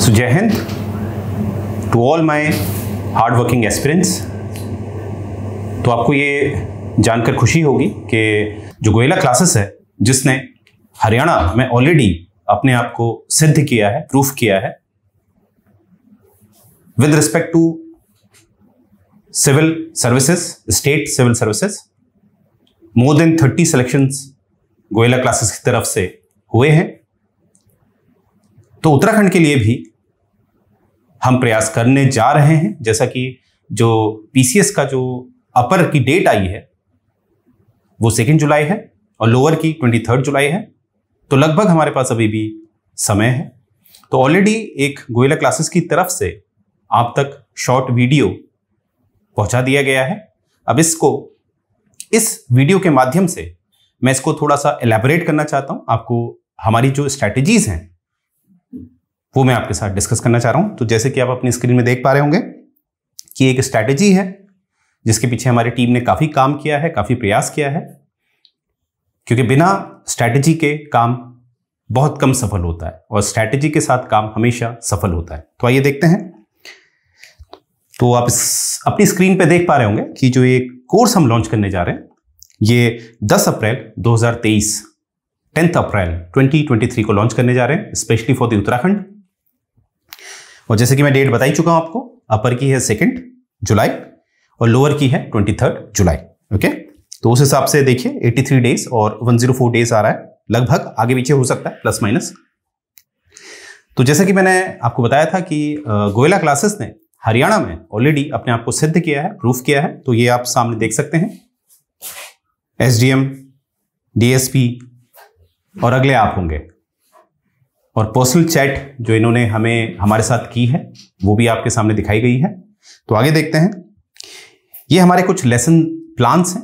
So जय हिंद to all my hard working aspirants. तो आपको ये जानकर खुशी होगी कि जो गोयला क्लासेस है, जिसने हरियाणा में ऑलरेडी अपने आप को सिद्ध किया है, प्रूफ किया है with respect to civil services, state civil services. More than 30 selections Goyla classes की तरफ से हुए हैं। तो उत्तराखंड के लिए भी हम प्रयास करने जा रहे हैं। जैसा कि जो पीसीएस का जो अपर की डेट आई है वो 2 जुलाई है और लोअर की 23 जुलाई है। तो लगभग हमारे पास अभी भी समय है। तो ऑलरेडी एक गोयला क्लासेस की तरफ से आप तक शॉर्ट वीडियो पहुंचा दिया गया है। अब इस वीडियो के माध्यम से मैं इसको थोड़ा सा एलैबोरेट करना चाहता हूं। आपको हमारी जो स्ट्रैटेजीज हैं वो मैं आपके साथ डिस्कस करना चाह रहा हूं। तो जैसे कि आप अपनी स्क्रीन में देख पा रहे होंगे कि एक स्ट्रैटेजी है जिसके पीछे हमारी टीम ने काफी काम किया है, काफी प्रयास किया है, क्योंकि बिना स्ट्रैटेजी के काम बहुत कम सफल होता है और स्ट्रैटेजी के साथ काम हमेशा सफल होता है। तो आइए देखते हैं। तो आप अपनी स्क्रीन पे देख पा रहे होंगे कि जो ये कोर्स हम लॉन्च करने जा रहे हैं ये 10 अप्रैल 2023 10 अप्रैल 2023 को लॉन्च करने जा रहे हैं, स्पेशली फॉर द उत्तराखंड। और जैसे कि मैं डेट बता ही चुका हूं आपको, अपर की है 2 जुलाई और लोअर की है 23 जुलाई। ओके, तो उस हिसाब से देखिए 83 डेज और 104 डेज आ रहा है, लगभग आगे पीछे हो सकता है प्लस माइनस। तो जैसे कि मैंने आपको बताया था कि गोयला क्लासेस ने हरियाणा में ऑलरेडी अपने आप को सिद्ध किया है, प्रूफ किया है। तो ये आप सामने देख सकते हैं, एसडीएम, डीएसपी और अगले आप होंगे। और पर्सनल चैट जो इन्होंने हमारे साथ की है वो भी आपके सामने दिखाई गई है। तो आगे देखते हैं। ये हमारे कुछ लेसन प्लान्स हैं।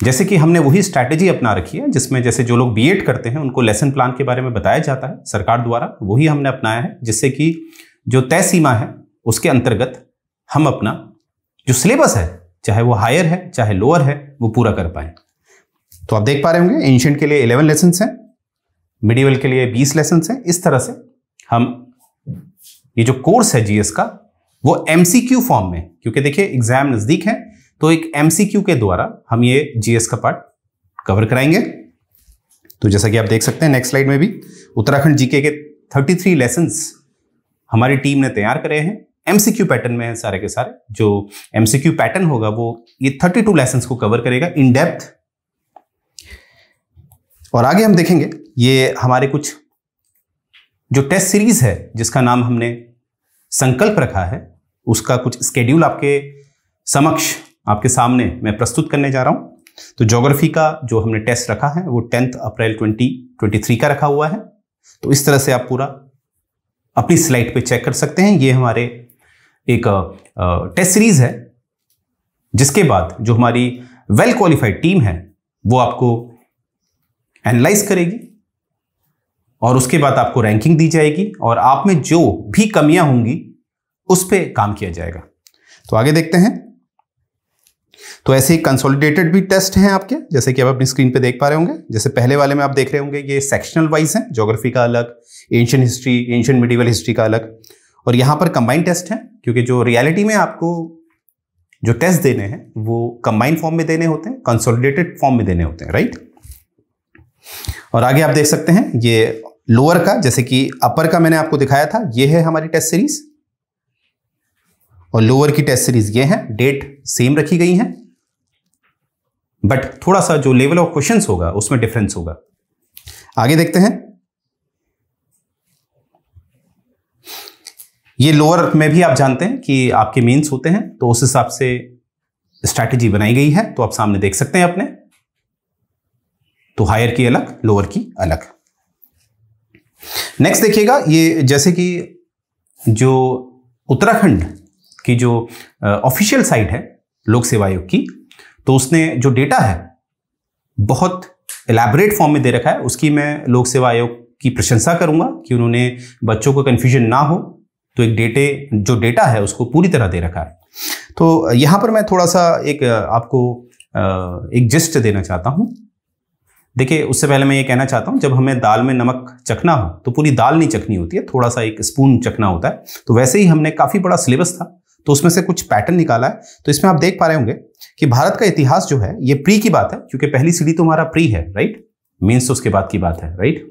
जैसे कि हमने वही स्ट्रैटेजी अपना रखी है जिसमें जैसे जो लोग बीएड करते हैं उनको लेसन प्लान के बारे में बताया जाता है सरकार द्वारा, वही हमने अपनाया है, जिससे कि जो तय सीमा है उसके अंतर्गत हम अपना जो सिलेबस है, चाहे वो हायर है चाहे लोअर है, वो पूरा कर पाए। तो आप देख पा रहे होंगे एंशिएंट के लिए 11 लेसन्स हैं, मिडिवल के लिए 20 लेसन्स हैं। इस तरह से हम ये जो कोर्स है जीएस का वो एमसीक्यू फॉर्म में, क्योंकि देखिए एग्जाम नजदीक है तो एक एमसीक्यू के द्वारा हम ये जीएस का पार्ट कवर कराएंगे। तो जैसा कि आप देख सकते हैं नेक्स्ट स्लाइड में भी उत्तराखंड जीके के 33 लेसन्स हमारी टीम ने तैयार करे हैं। एमसीक्यू पैटर्न में है सारे के सारे। जो एमसीक्यू पैटर्न होगा वो ये 32 लेसन्स को कवर करेगा इन डेप्थ। और आगे हम देखेंगे ये हमारे कुछ जो टेस्ट सीरीज है जिसका नाम हमने संकल्प रखा है, उसका कुछ स्केड्यूल आपके समक्ष, आपके सामने मैं प्रस्तुत करने जा रहा हूं। तो ज्योग्राफी का जो हमने टेस्ट रखा है वो 10 अप्रैल 2023 का रखा हुआ है। तो इस तरह से आप पूरा अपनी स्लाइड पे चेक कर सकते हैं। ये हमारे एक टेस्ट सीरीज है जिसके बाद जो हमारी वेल क्वालिफाइड टीम है वो आपको एनालाइज करेगी और उसके बाद आपको रैंकिंग दी जाएगी और आप में जो भी कमियां होंगी उस पे काम किया जाएगा। तो आगे देखते हैं। तो ऐसे ही कंसोलिडेटेड भी टेस्ट हैं आपके, जैसे कि आप अपनी स्क्रीन पे देख पा रहे होंगे। जैसे पहले वाले में आप देख रहे होंगे ये सेक्शनल वाइज है, ज्योग्राफी का अलग, ancient history, ancient medieval history का अलग। और यहां पर कंबाइंड टेस्ट है, क्योंकि जो रियलिटी में आपको जो टेस्ट देने हैं वो कंबाइंड फॉर्म में देने होते हैं, कंसोलिडेटेड फॉर्म में देने होते हैं, राइट। और आगे आप देख सकते हैं ये लोअर का, जैसे कि अपर का मैंने आपको दिखाया था, ये है हमारी टेस्ट सीरीज और लोअर की टेस्ट सीरीज ये है। डेट सेम रखी गई है बट थोड़ा सा जो लेवल ऑफ क्वेश्चंस होगा उसमें डिफरेंस होगा। आगे देखते हैं। ये लोअर में भी आप जानते हैं कि आपके मेंस होते हैं, तो उस हिसाब से स्ट्रैटेजी बनाई गई है। तो आप सामने देख सकते हैं अपने। तो हायर की अलग, लोअर की अलग। नेक्स्ट देखिएगा, ये जैसे कि जो उत्तराखंड की जो ऑफिशियल साइट है लोक सेवा आयोग की, तो उसने जो डेटा है बहुत एलैबोरेट फॉर्म में दे रखा है। उसकी मैं लोक सेवा आयोग की प्रशंसा करूंगा कि उन्होंने बच्चों को कंफ्यूजन ना हो तो एक जो डेटा है उसको पूरी तरह दे रखा है। तो यहां पर मैं थोड़ा सा एक आपको एक जिस्ट देना चाहता हूं। देखिए उससे पहले मैं ये कहना चाहता हूं, जब हमें दाल में नमक चखना हो तो पूरी दाल नहीं चखनी होती है, थोड़ा सा एक स्पून चखना होता है। तो वैसे ही हमने काफी बड़ा सिलेबस था तो उसमें से कुछ पैटर्न निकाला है। तो इसमें आप देख पा रहे होंगे कि भारत का इतिहास जो है ये प्री की बात है, क्योंकि पहली सीढ़ी तो हमारा प्री है, राइट। मेंस तो उसके बाद की बात है, राइट।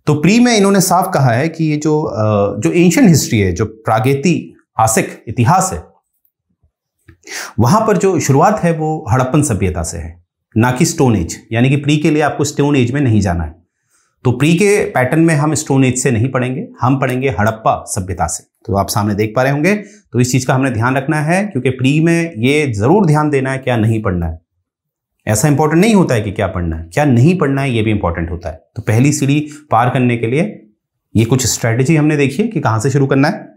तो प्री में इन्होंने साफ कहा है कि ये जो एंशिएंट हिस्ट्री है, जो प्रागैतिहासिक इतिहास है, वहां पर जो शुरुआत है वो हड़प्पन सभ्यता से है, ना कि स्टोन एज। यानी कि प्री के लिए आपको स्टोन एज में नहीं जाना है। तो प्री के पैटर्न में हम स्टोन एज से नहीं पढ़ेंगे, हम पढ़ेंगे हड़प्पा सभ्यता से। तो आप सामने देख पा रहे होंगे। तो इस चीज का हमने ध्यान रखना है, क्योंकि प्री में ये जरूर ध्यान देना है क्या नहीं पढ़ना है। ऐसा इंपॉर्टेंट नहीं होता है कि क्या पढ़ना है, क्या नहीं पढ़ना है ये भी इंपॉर्टेंट होता है। तो पहली सीढ़ी पार करने के लिए ये कुछ स्ट्रेटेजी हमने देखी है कि कहां से शुरू करना है।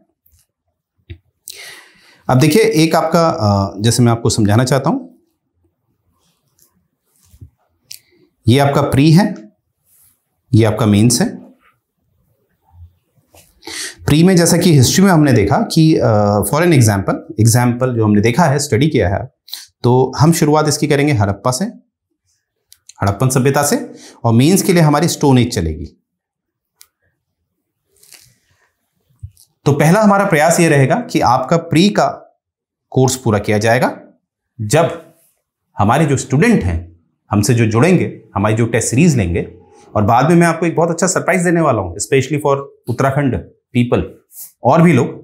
अब देखिए एक आपका जैसे मैं आपको समझाना चाहता हूं, ये आपका प्री है, ये आपका मेंस है। प्री में जैसा कि हिस्ट्री में हमने देखा कि फॉर एन एग्जाम्पल जो हमने देखा है, स्टडी किया है, तो हम शुरुआत इसकी करेंगे हड़प्पा से, हड़प्पन सभ्यता से, और मेंस के लिए हमारी स्टोन एज चलेगी। तो पहला हमारा प्रयास यह रहेगा कि आपका प्री का कोर्स पूरा किया जाएगा जब हमारे जो स्टूडेंट हैं हमसे जो जुड़ेंगे, हमारी जो टेस्ट सीरीज लेंगे, और बाद में मैं आपको एक बहुत अच्छा सरप्राइज देने वाला हूं, स्पेशली फॉर उत्तराखंड पीपल और भी लोग।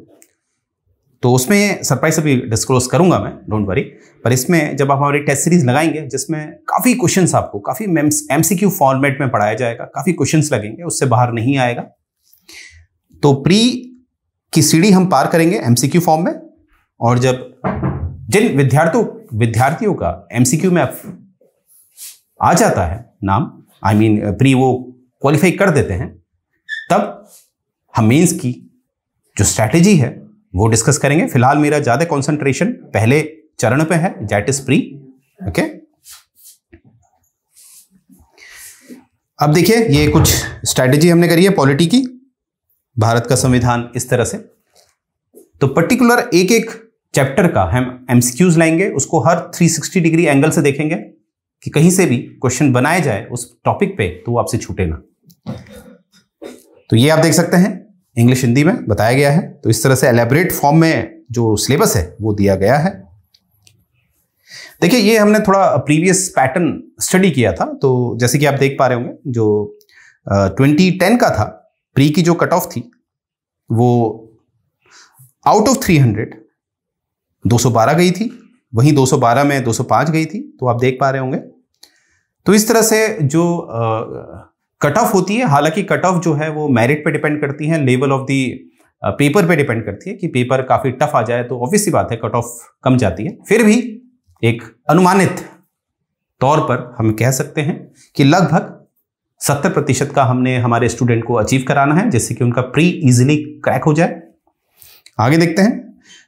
तो उसमें सरप्राइज अभी डिस्क्लोज करूंगा मैं, डोंट वरी। पर इसमें जब आप हमारी टेस्ट सीरीज लगाएंगे जिसमें काफी क्वेश्चंस आपको काफी एमसीक्यू फॉर्मेट में पढ़ाया जाएगा, काफी क्वेश्चंस लगेंगे, उससे बाहर नहीं आएगा। तो प्री की सीढ़ी हम पार करेंगे एमसीक्यू फॉर्म में, और जब जिन विद्यार्थियों का एमसीक्यू में आ जाता है नाम, प्री वो क्वालिफाई कर देते हैं, तब हम मेंस की जो स्ट्रैटेजी है वो डिस्कस करेंगे। फिलहाल मेरा ज्यादा कंसंट्रेशन पहले चरण पे है, दैट इज प्री। ओके, अब देखिए ये कुछ स्ट्रैटेजी हमने करी है पॉलिटी की, भारत का संविधान इस तरह से। तो पर्टिकुलर एक एक चैप्टर का हम एमसीक्यूज लाएंगे, उसको हर 360 डिग्री एंगल से देखेंगे कि कहीं से भी क्वेश्चन बनाया जाए उस टॉपिक पे तो वो आपसे छूटे ना। तो ये आप देख सकते हैं इंग्लिश हिंदी में बताया गया है। तो इस तरह से एलैबोरेट फॉर्म में जो सिलेबस है वो दिया गया है। देखिए ये हमने थोड़ा प्रीवियस पैटर्न स्टडी किया था। तो जैसे कि आप देख पा रहे होंगे, जो 2010 का था, प्री की जो कट ऑफ थी वो आउट ऑफ 300 212 गई थी, वहीं 212 में 205 गई थी। तो आप देख पा रहे होंगे। तो इस तरह से जो कट ऑफ होती है, हालांकि कट ऑफ जो है वो मेरिट पे डिपेंड करती है, लेवल ऑफ दी पेपर पे डिपेंड करती है कि पेपर काफी टफ आ जाए तो ऑब्वियस सी बात है कट ऑफ कम जाती है। फिर भी एक अनुमानित तौर पर हम कह सकते हैं कि लगभग 70% का हमने हमारे स्टूडेंट को अचीव कराना है, जिससे कि उनका प्री इजीली क्रैक हो जाए। आगे देखते हैं।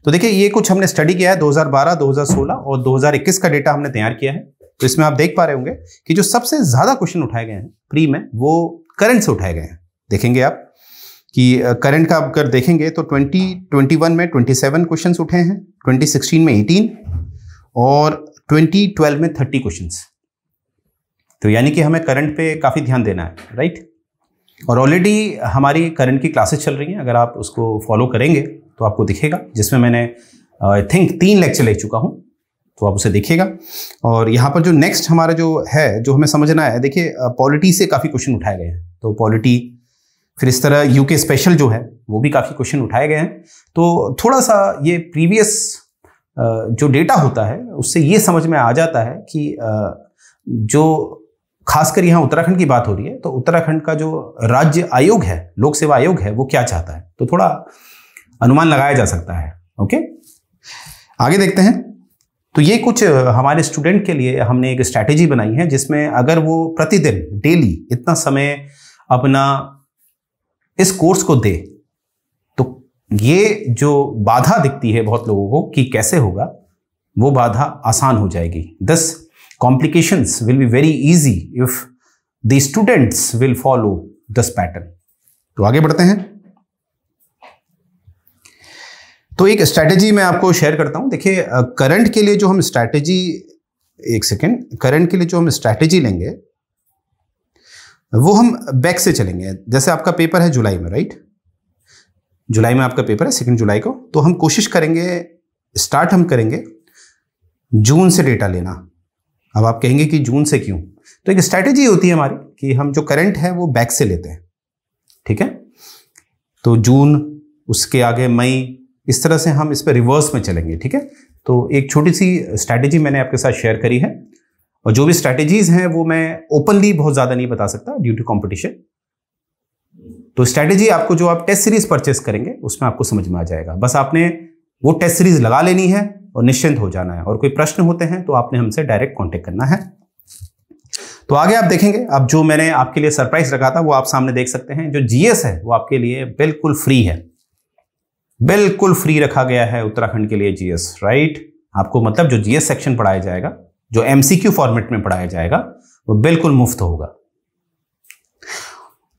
तो देखिए ये कुछ हमने स्टडी किया है 2012, 2016 और 2021 का डेटा हमने तैयार किया है। तो इसमें आप देख पा रहे होंगे कि जो सबसे ज्यादा क्वेश्चन उठाए गए हैं प्री में वो करंट से उठाए गए हैं। देखेंगे आप कि करंट का अगर देखेंगे तो 2021 में 27 क्वेश्चंस उठे हैं, 2016 में 18 और 2012 में 30 क्वेश्चंस। तो यानी कि हमें करंट पे काफी ध्यान देना है, राइट। और ऑलरेडी हमारी करंट की क्लासेस चल रही हैं, अगर आप उसको फॉलो करेंगे तो आपको दिखेगा, जिसमें मैंने आई थिंक 3 लेक्चर ले चुका हूं, तो आप उसे देखिएगा। और यहाँ पर जो नेक्स्ट हमारा जो है, जो हमें समझना है, देखिए पॉलिटी से काफ़ी क्वेश्चन उठाए गए हैं। तो पॉलिटी, फिर इस तरह यूके स्पेशल जो है वो भी काफ़ी क्वेश्चन उठाए गए हैं। तो थोड़ा सा ये प्रीवियस जो डेटा होता है उससे ये समझ में आ जाता है कि जो खासकर यहाँ उत्तराखंड की बात हो रही है, तो उत्तराखंड का जो राज्य आयोग है, लोक सेवा आयोग है, वो क्या चाहता है, तो थोड़ा अनुमान लगाया जा सकता है। ओके, आगे देखते हैं। तो ये कुछ हमारे स्टूडेंट के लिए हमने एक स्ट्रैटेजी बनाई है, जिसमें अगर वो प्रतिदिन डेली इतना समय अपना इस कोर्स को दे, तो ये जो बाधा दिखती है बहुत लोगों को कि कैसे होगा, वो बाधा आसान हो जाएगी। Thus, complications will be very easy if the students will follow this pattern. तो आगे बढ़ते हैं। तो एक स्ट्रैटेजी मैं आपको शेयर करता हूं। देखिए करंट के लिए जो हम स्ट्रैटेजी, एक सेकेंड, करंट के लिए जो हम स्ट्रैटेजी लेंगे वो हम बैक से चलेंगे। जैसे आपका पेपर है जुलाई में, राइट, जुलाई में आपका पेपर है 2 जुलाई को, तो हम कोशिश करेंगे, स्टार्ट हम करेंगे जून से डेटा लेना। अब आप कहेंगे कि जून से क्यों, तो एक स्ट्रैटेजी होती है हमारी कि हम जो करंट है वो बैक से लेते हैं, ठीक है। तो जून, उसके आगे मई, इस तरह से हम इस पर रिवर्स में चलेंगे, ठीक है। तो एक छोटी सी स्ट्रैटेजी मैंने आपके साथ शेयर करी है, और जो भी स्ट्रैटेजीज हैं वो मैं ओपनली बहुत ज़्यादा नहीं बता सकता ड्यू टू कॉम्पिटिशन। तो स्ट्रैटेजी आपको, जो आप टेस्ट सीरीज परचेस करेंगे उसमें आपको समझ में आ जाएगा। बस आपने वो टेस्ट सीरीज लगा लेनी है और निश्चिंत हो जाना है, और कोई प्रश्न होते हैं तो आपने हमसे डायरेक्ट कांटेक्ट करना है। तो आगे आप देखेंगे, अब जो मैंने आपके लिए सरप्राइज रखा था वो आप सामने देख सकते हैं। जो जीएस है वो आपके लिए बिल्कुल फ्री है, बिल्कुल फ्री रखा गया है उत्तराखंड के लिए जीएस, राइट। आपको मतलब जो जीएस सेक्शन पढ़ाया जाएगा, जो एमसीक्यू फॉर्मेट में पढ़ाया जाएगा, वो बिल्कुल मुफ्त होगा।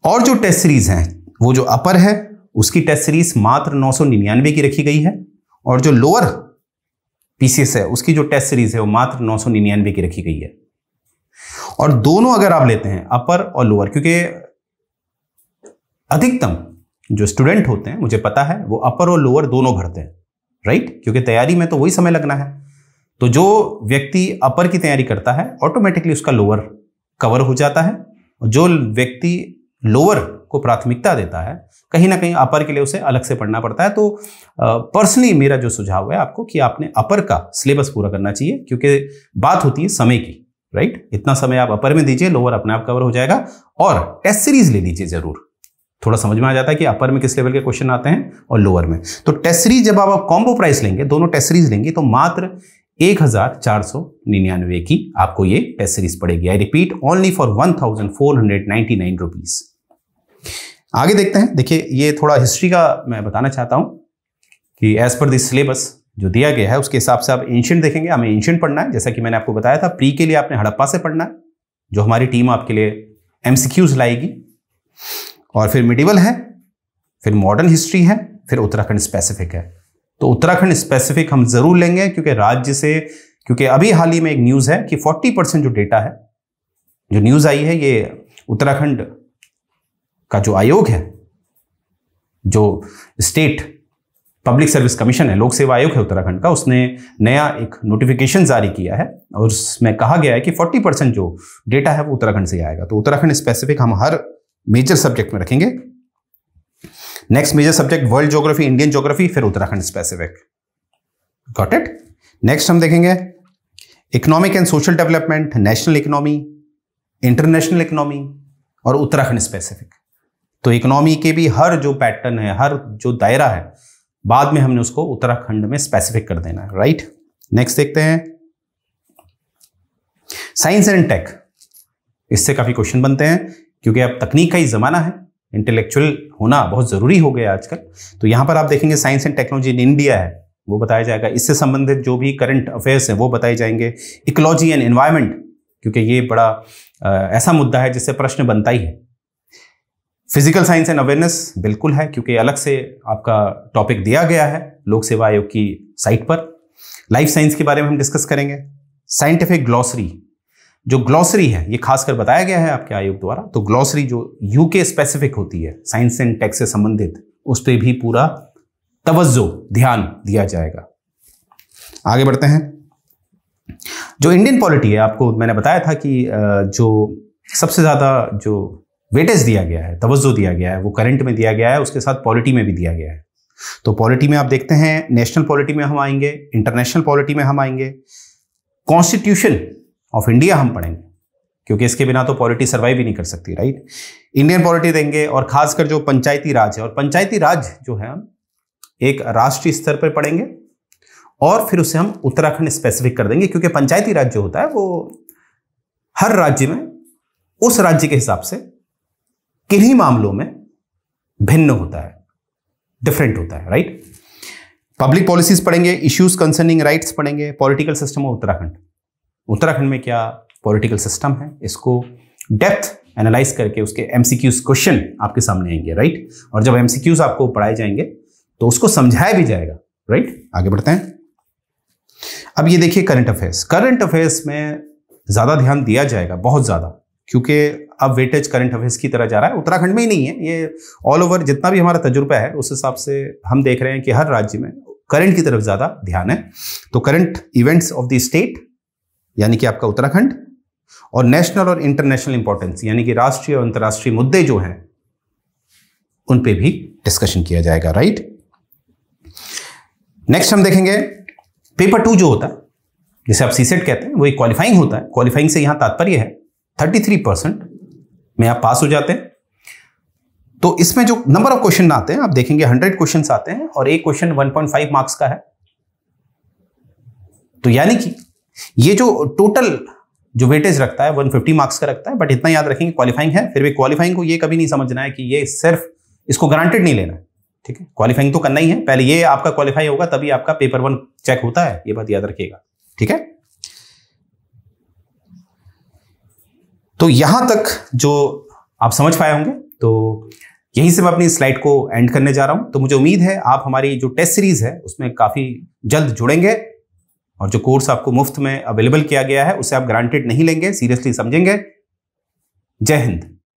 और जो टेस्ट सीरीज हैं, वो जो अपर है उसकी टेस्ट सीरीज मात्र 999 की रखी गई है, और जो लोअर पीसीएस है उसकी जो टेस्ट सीरीज है वो मात्र 999 की रखी गई है। और दोनों अगर आप लेते हैं, अपर और लोअर, क्योंकि अधिकतम जो स्टूडेंट होते हैं, मुझे पता है, वो अपर और लोअर दोनों भरते हैं, राइट, क्योंकि तैयारी में तो वही समय लगना है। तो जो व्यक्ति अपर की तैयारी करता है ऑटोमेटिकली उसका लोअर कवर हो जाता है, और जो व्यक्ति लोअर को प्राथमिकता देता है, कहीं ना कहीं अपर के लिए उसे अलग से पढ़ना पड़ता है। तो पर्सनली मेरा जो सुझाव है आपको कि आपने अपर का सिलेबस पूरा करना चाहिए, क्योंकि बात होती है समय की, राइट। इतना समय आप अपर में दीजिए, लोअर अपने आप कवर हो जाएगा। और टेस्ट सीरीज ले लीजिए जरूर, थोड़ा समझ में आ जाता है कि अपर में किस लेवल के क्वेश्चन आते हैं और लोअर में। तो टेस्ट सीरीज जब आप कॉम्बो प्राइस लेंगे, दोनों टेस्ट सीरीज लेंगे, तो मात्र 1499 की आपको ये टेस्ट सीरीज पड़ेगी। I repeat, only for 1499 rupees. आगे देखते हैं। देखिए, ये थोड़ा हिस्ट्री का मैं बताना चाहता हूं कि एज पर दिस सिलेबस जो दिया गया है उसके हिसाब से आप एंशिएंट देखेंगे। हमें एंशिएंट पढ़ना है, जैसा कि मैंने आपको बताया था। प्री के लिए आपने हड़प्पा से पढ़ना है, जो हमारी टीम आपके लिए एमसीक्यूज लाएगी, और फिर मिडिवल है, फिर मॉडर्न हिस्ट्री है, फिर उत्तराखंड स्पेसिफिक है। तो उत्तराखंड स्पेसिफिक हम जरूर लेंगे, क्योंकि राज्य से, क्योंकि अभी हाल ही में एक न्यूज है कि 40% जो डेटा है, जो न्यूज आई है, ये उत्तराखंड का जो आयोग है, जो स्टेट पब्लिक सर्विस कमीशन है, लोक सेवा आयोग है उत्तराखंड का, उसने नया एक नोटिफिकेशन जारी किया है, और उसमें कहा गया है कि 40% जो डेटा है वो उत्तराखंड से आएगा। तो उत्तराखंड स्पेसिफिक हम हर मेजर सब्जेक्ट में रखेंगे। Next major subject world geography, Indian geography, फिर Uttarakhand specific. Got it. Next हम देखेंगे economic and social development, national economy, international economy, और उत्तराखंड स्पेसिफिक। तो इकोनॉमी के भी हर जो पैटर्न है, हर जो दायरा है, बाद में हमने उसको उत्तराखंड में स्पेसिफिक कर देना है, राइट। नेक्स्ट देखते हैं साइंस एंड टेक। इससे काफी क्वेश्चन बनते हैं, क्योंकि अब तकनीक का ही जमाना है, इंटेलेक्चुअल होना बहुत जरूरी हो गया आजकल। तो यहां पर आप देखेंगे science and technology in India है, वो बताया जाएगा। इससे संबंधित जो भी करंट अफेयर्स हैं वो बताए जाएंगे। इकोलॉजी एंड एनवायरमेंट, क्योंकि ये बड़ा ऐसा मुद्दा है जिससे प्रश्न बनता ही है। फिजिकल साइंस एंड अवेयरनेस बिल्कुल है, क्योंकि अलग से आपका टॉपिक दिया गया है लोक सेवा आयोग की साइट पर। लाइफ साइंस के बारे में हम डिस्कस करेंगे। साइंटिफिक ग्लॉसरी, जो ग्लॉसरी है ये खासकर बताया गया है आपके आयोग द्वारा। तो ग्लॉसरी जो यूके स्पेसिफिक होती है, साइंस एंड टेक से संबंधित, उस पर भी पूरा तवज्जो, ध्यान दिया जाएगा। आगे बढ़ते हैं। जो इंडियन पॉलिटी है, आपको मैंने बताया था कि जो सबसे ज्यादा जो वेटेज दिया गया है, तवज्जो दिया गया है, वो करंट में दिया गया है, उसके साथ पॉलिटी में भी दिया गया है। तो पॉलिटी में आप देखते हैं, नेशनल पॉलिटी में हम आएंगे, इंटरनेशनल पॉलिटी में हम आएंगे, कॉन्स्टिट्यूशन ऑफ इंडिया हम पढ़ेंगे, क्योंकि इसके बिना तो पॉलिटी सर्वाइव ही नहीं कर सकती, राइट। इंडियन पॉलिटी देंगे, और खासकर जो पंचायती राज है, और पंचायती राज जो है हम एक राष्ट्रीय स्तर पर पढ़ेंगे, और फिर उसे हम उत्तराखंड स्पेसिफिक कर देंगे, क्योंकि पंचायती राज जो होता है वो हर राज्य में उस राज्य के हिसाब से किन्हीं मामलों में भिन्न होता है, डिफरेंट होता है, राइट। पब्लिक पॉलिसीज पढ़ेंगे, इश्यूज कंसर्निंग राइट्स पढ़ेंगे, political system of Uttarakhand, Uttarakhand में क्या पॉलिटिकल सिस्टम है, इसको डेप्थ एनालाइज करके उसके एमसीक्यूज क्वेश्चन आपके सामने आएंगे, राइट। और जब एमसीक्यूज आपको पढ़ाए जाएंगे तो उसको समझाया भी जाएगा, राइट। आगे बढ़ते हैं। अब ये देखिए करंट अफेयर्स। करंट अफेयर्स में ज्यादा ध्यान दिया जाएगा, बहुत ज्यादा, क्योंकि अब वेटेज करंट अफेयर्स की तरह जा रहा है। उत्तराखंड में ही नहीं है, ये ऑल ओवर जितना भी हमारा तजुर्बा है उस हिसाब से हम देख रहे हैं कि हर राज्य में करंट की तरफ ज्यादा ध्यान है। तो current events of the state यानी कि आपका उत्तराखंड, और नेशनल और इंटरनेशनल इंपॉर्टेंस यानी कि राष्ट्रीय और अंतर्राष्ट्रीय मुद्दे जो हैं उन पे भी डिस्कशन किया जाएगा, राइट। नेक्स्ट हम देखेंगे पेपर 2 जो होता है, जिसे आप सीसेट कहते हैं, वो एक क्वालिफाइंग होता है। क्वालिफाइंग से यहां तात्पर्य है 33% में आप पास हो जाते हैं। तो इसमें जो नंबर ऑफ क्वेश्चन आते हैं आप देखेंगे 100 क्वेश्चंस आते हैं और एक क्वेश्चन 1.5 मार्क्स का है। तो यानी कि ये जो टोटल जो वेटेज रखता है 150 मार्क्स का रखता है। बट इतना याद रखेंगे क्वालिफाइंग है, फिर भी क्वालिफाइंग को ये कभी नहीं समझना है कि ये सिर्फ इसको ग्रांटेड नहीं लेना है, ठीक है। क्वालिफाइंग तो करना ही है, पहले ये आपका क्वालिफाई होगा तभी आपका पेपर 1 चेक होता है, ये बात याद रखिएगा, ठीक है। तो यहां तक जो आप समझ पाए होंगे, तो यहीं से मैं अपनी स्लाइड को एंड करने जा रहा हूं। तो मुझे उम्मीद है आप हमारी जो टेस्ट सीरीज है उसमें काफी जल्द जुड़ेंगे और जो कोर्स आपको मुफ्त में अवेलेबल किया गया है उसे आप ग्रांटेड नहीं लेंगे, सीरियसली समझेंगे। जय हिंद।